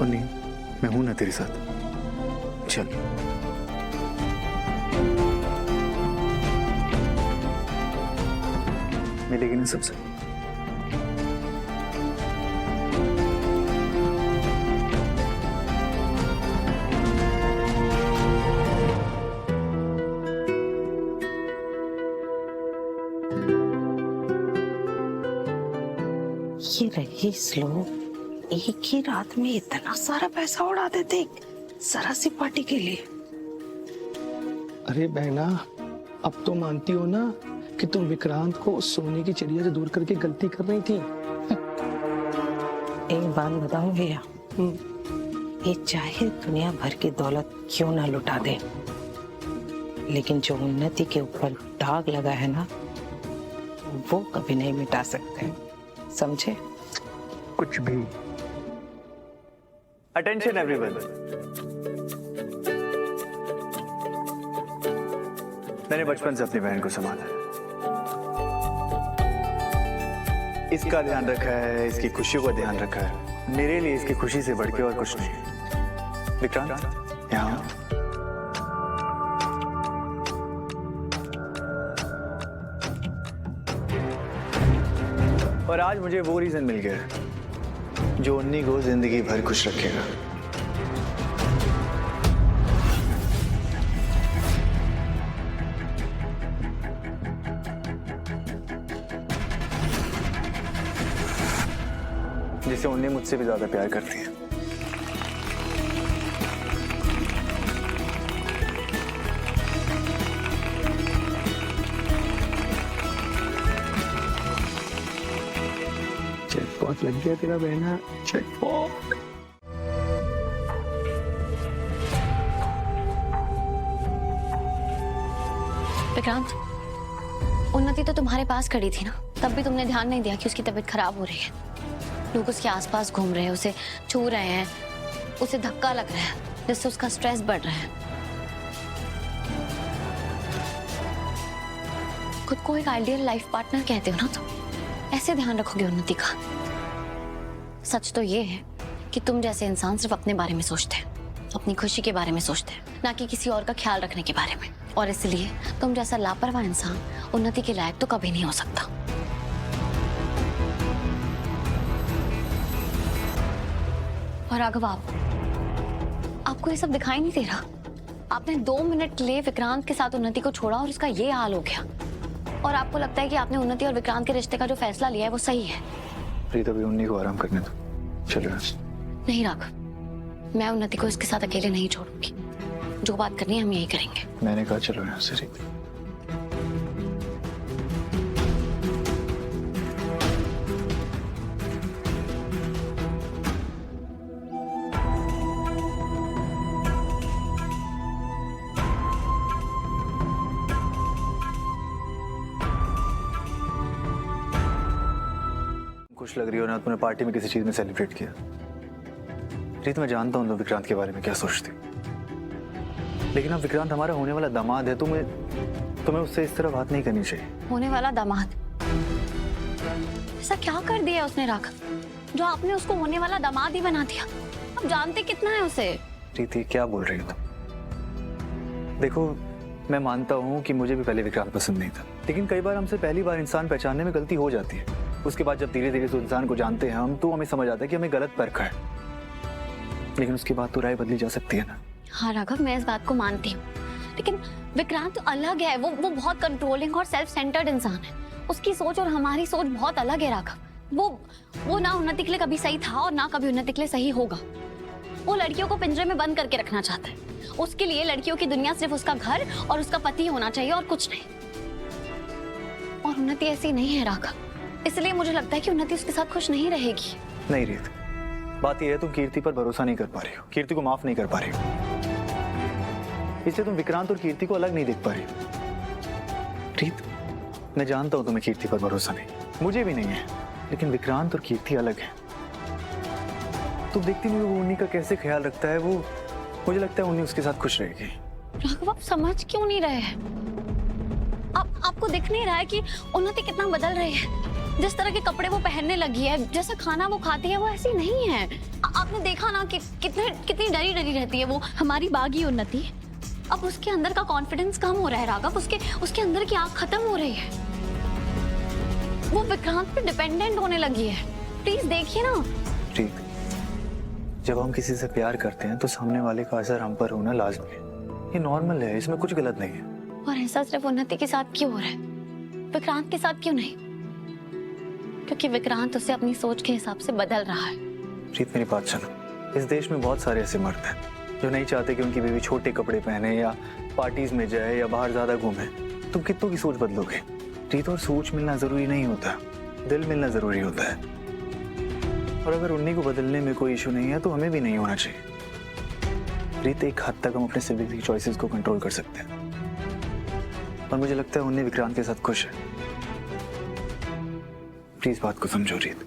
नहीं, मैं हूं ना तेरे साथ। चल। मिलेगी ना सबसे। ये रईस लोग एक ही रात में इतना सारा पैसा उड़ा देते जरा सी पार्टी के लिए। अरे बहना, अब तो मानती हो ना कि तुम विक्रांत को उस सोने की चिड़िया से दूर करके गलती कर रही थी। एक बात बताओ भैया, ये चाहे दुनिया भर की दौलत क्यों ना लुटा दे, लेकिन जो उन्नति के ऊपर दाग लगा है ना, वो कभी नहीं मिटा सकते, समझे? कुछ भी। अटेंशन एवरीवन, मैंने बचपन से अपनी बहन को संभाला है, इसका ध्यान रखा है, इसकी खुशियों का ध्यान रखा है। मेरे लिए इसकी खुशी से बढ़ के और कुछ नहीं। विक्रांत, यहाँ और आज मुझे वो रीजन मिल गया जो उन्हीं को जिंदगी भर खुश रखेगा। जिसे उन्हें मुझसे भी ज्यादा प्यार करती है। चेकपॉट लग गया तेरा बहना, चेकपॉट। विक्रांत, उन्नति तो तुम्हारे पास खड़ी थी ना, तब भी तुमने ध्यान नहीं दिया कि उसकी तबीयत खराब हो रही है। लोग उसके आसपास घूम रहे हैं, उसे छू रहे हैं, उसे धक्का लग रहा है, जिससे उसका स्ट्रेस बढ़ रहा है। खुद को एक आइडियल लाइफ पार्टनर कहते हो ना तुम, ऐसे ध्यान रखोगे उन्नति का? सच तो ये है कि तुम जैसे इंसान सिर्फ अपने बारे में सोचते हैं, अपनी खुशी के बारे में सोचते हैं, ना कि किसी और का ख्याल रखने के बारे में। और इसलिए तुम जैसा लापरवाह इंसान उन्नति के लायक तो कभी नहीं हो सकता। और राघव, आपको ये सब दिखाई नहीं दे रहा? आपने 2 मिनट के लिए विक्रांत के साथ उन्नति को छोड़ा और उसका ये हाल हो गया। और आपको लगता है कि आपने उन्नति और विक्रांत के रिश्ते का जो फैसला लिया है वो सही है? प्रीत, अभी उन्हीं को आराम करने दो। चलो। नहीं राघव, मैं उन्नति को इसके साथ अकेले नहीं छोड़ूंगी। जो बात करनी है हम यही करेंगे। मैंने कहा चलो यहाँ से। खुश लग रही हो ना, तुमने पार्टी में किसी चीज में सेलिब्रेट किया। रीत, मैं जानता हूँ तुम विक्रांत के बारे में क्या सोचती, लेकिन अब विक्रांत हमारा होने वाला दामाद है। तुम्हें उससे इस तरह बात नहीं करनी चाहिए। होने वाला दामाद? ऐसा क्या कर दिया उसने राघव, जो आपने उसको होने वाला दामाद ही बना दिया? आप जानते कितना है उसे? रीति, क्या बोल रही हो तुम? देखो, मैं मानता हूँ कि मुझे भी पहले विक्रांत पसंद नहीं था, लेकिन कई बार हमसे पहली बार इंसान पहचानने में गलती हो जाती है। उसके बाद जब धीरे धीरे उस इंसान को जानते हैं हम, तो हमें समझ आता है कि हमें गलत परखा है। लेकिन उसके बाद तो राय बदली जा सकती है ना। हाँ राघव, मैं इस बात को मानती हूँ, लेकिन विक्रांत तो अलग है। वो बहुत कंट्रोलिंग और सेल्फ सेंटर्ड इंसान है। उसकी सोच और हमारी सोच बहुत अलग है राघव। वो ना उन्नति के लिए कभी सही था और ना कभी उन्नति के लिए सही होगा। वो लड़कियों को पिंजरे में बंद करके रखना चाहता है। उसके लिए लड़कियों की दुनिया सिर्फ उसका घर और उसका पति होना चाहिए और कुछ नहीं। और उन्नति ऐसी नहीं है राघव, इसलिए मुझे लगता है कि उन्नति उसके साथ खुश नहीं रहेगी। नहीं रीत, बात यह है तुम कीर्ति पर भरोसा नहीं कर पा रही हो, कीर्ति को माफ नहीं कर पा रही हो, इसलिए तुम विक्रांत और कीर्ति को अलग नहीं देख पा रही हो। रीत, मैं जानता हूं तुम्हें कीर्ति पर भरोसा नहीं, मुझे भी नहीं है, लेकिन विक्रांत और कीर्ति अलग है। तुम देखती नहीं वो उन्हीं का कैसे ख्याल रखता है। वो मुझे लगता है उन्हीं उसके साथ खुश रहेगी। राघव, आप समझ क्यों नहीं रहे हैं? आपको दिख नहीं रहा है कि उन्नति कितना बदल रही है? जिस तरह के कपड़े वो पहनने लगी है, जैसा खाना वो खाती है, वो ऐसी नहीं है। आपने देखा ना कि कितनी डरी डरी रहती है वो। हमारी बागी उन्नति, अब उसके अंदर का कॉन्फिडेंस कम हो रहा है राघव। उसके अंदर की आग खत्म हो रही है। वो विक्रांत पे डिपेंडेंट होने लगी है। प्लीज देखिए ना। ठीक, जब हम किसी से प्यार करते हैं तो सामने वाले का असर हम पर होना लाजमी है। ये नॉर्मल है, इसमें कुछ गलत नहीं है। और ऐसा सिर्फ उन्नति के साथ क्यों हो रहा है, विक्रांत के साथ क्यों नहीं? क्योंकि विक्रांत उसे अपनी सोच के हिसाब से बदल रहा है। प्रीत मेरी बात सुनो, इस देश में बहुत सारे ऐसे मर्द हैं जो नहीं चाहते कि उनकी बीवी छोटे कपड़े पहने या पार्टीज में जाए या बाहर ज्यादा घूमे। तुम कितनों की सोच बदलोगे? प्रीत, और सोच मिलना जरूरी नहीं होता, दिल मिलना जरूरी होता है। और अगर उन्हीं को बदलने में कोई इशू नहीं है तो हमें भी नहीं होना चाहिए। प्रीत, एक हद तक हम अपने सिविक की चॉइसेस को कंट्रोल कर सकते हैं, और मुझे लगता है उन्हें विक्रांत के साथ खुश है। प्लीज बात को समझो रीत।